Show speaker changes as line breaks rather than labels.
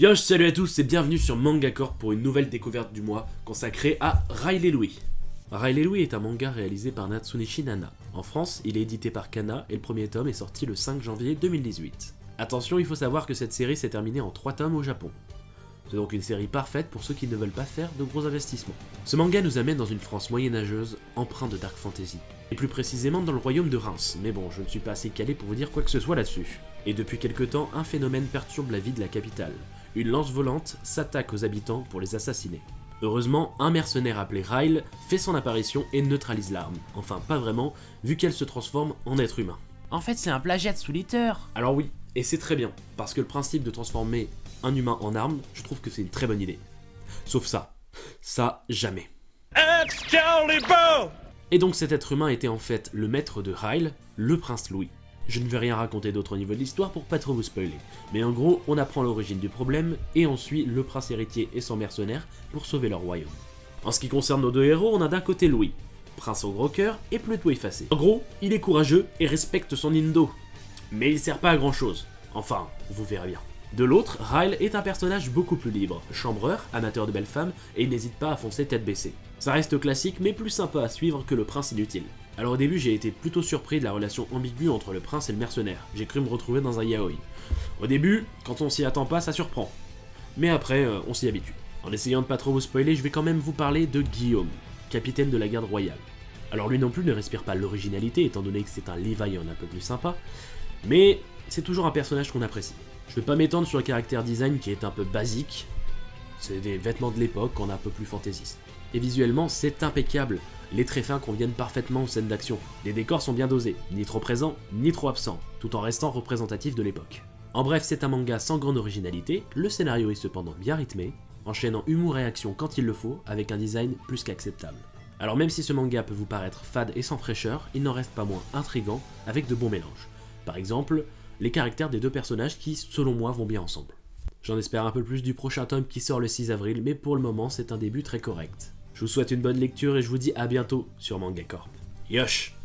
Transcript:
Yo, salut à tous et bienvenue sur Manga Corp pour une nouvelle découverte du mois consacrée à Riley Louis. Riley Louis est un manga réalisé par Natsunichi Nana. En France, il est édité par Kana et le premier tome est sorti le 5 janvier 2018. Attention, il faut savoir que cette série s'est terminée en 3 tomes au Japon. C'est donc une série parfaite pour ceux qui ne veulent pas faire de gros investissements. Ce manga nous amène dans une France moyenâgeuse empreinte de dark fantasy. Et plus précisément dans le royaume de Reims, mais bon, je ne suis pas assez calé pour vous dire quoi que ce soit là-dessus. Et depuis quelque temps, un phénomène perturbe la vie de la capitale. Une lance volante s'attaque aux habitants pour les assassiner. Heureusement, un mercenaire appelé Ryle fait son apparition et neutralise l'arme. Enfin, pas vraiment, vu qu'elle se transforme en être humain.
En fait, c'est un plagiat de Soul Eater.
Alors oui, et c'est très bien, parce que le principe de transformer un humain en arme, je trouve que c'est une très bonne idée. Sauf ça. Ça, jamais.
Excalibur!
Et donc cet être humain était en fait le maître de Ryle, le prince Louis. Je ne vais rien raconter d'autre au niveau de l'histoire pour pas trop vous spoiler, mais en gros, on apprend l'origine du problème et on suit le prince héritier et son mercenaire pour sauver leur royaume. En ce qui concerne nos deux héros, on a d'un côté Louis, prince au gros cœur et plutôt effacé. En gros, il est courageux et respecte son indo, mais il sert pas à grand chose. Enfin, vous verrez bien. De l'autre, Ryle est un personnage beaucoup plus libre, chambreur, amateur de belles femmes, et il n'hésite pas à foncer tête baissée. Ça reste classique, mais plus sympa à suivre que le prince inutile. Alors au début, j'ai été plutôt surpris de la relation ambiguë entre le prince et le mercenaire. J'ai cru me retrouver dans un yaoi. Au début, quand on s'y attend pas, ça surprend. Mais après, on s'y habitue. En essayant de pas trop vous spoiler, je vais quand même vous parler de Guillaume, capitaine de la garde royale. Alors lui non plus ne respire pas l'originalité, étant donné que c'est un Levian un peu plus sympa, mais c'est toujours un personnage qu'on apprécie. Je vais pas m'étendre sur le caractère design qui est un peu basique, c'est des vêtements de l'époque qu'on a un peu plus fantaisiste. Et visuellement, c'est impeccable, les traits fins conviennent parfaitement aux scènes d'action. Les décors sont bien dosés, ni trop présents, ni trop absents, tout en restant représentatifs de l'époque. En bref, c'est un manga sans grande originalité, le scénario est cependant bien rythmé, enchaînant humour et action quand il le faut, avec un design plus qu'acceptable. Alors même si ce manga peut vous paraître fade et sans fraîcheur, il n'en reste pas moins intriguant, avec de bons mélanges. Par exemple, les caractères des deux personnages qui, selon moi, vont bien ensemble. J'en espère un peu plus du prochain tome qui sort le 6 avril, mais pour le moment, c'est un début très correct. Je vous souhaite une bonne lecture et je vous dis à bientôt sur Manga Corp. Yosh!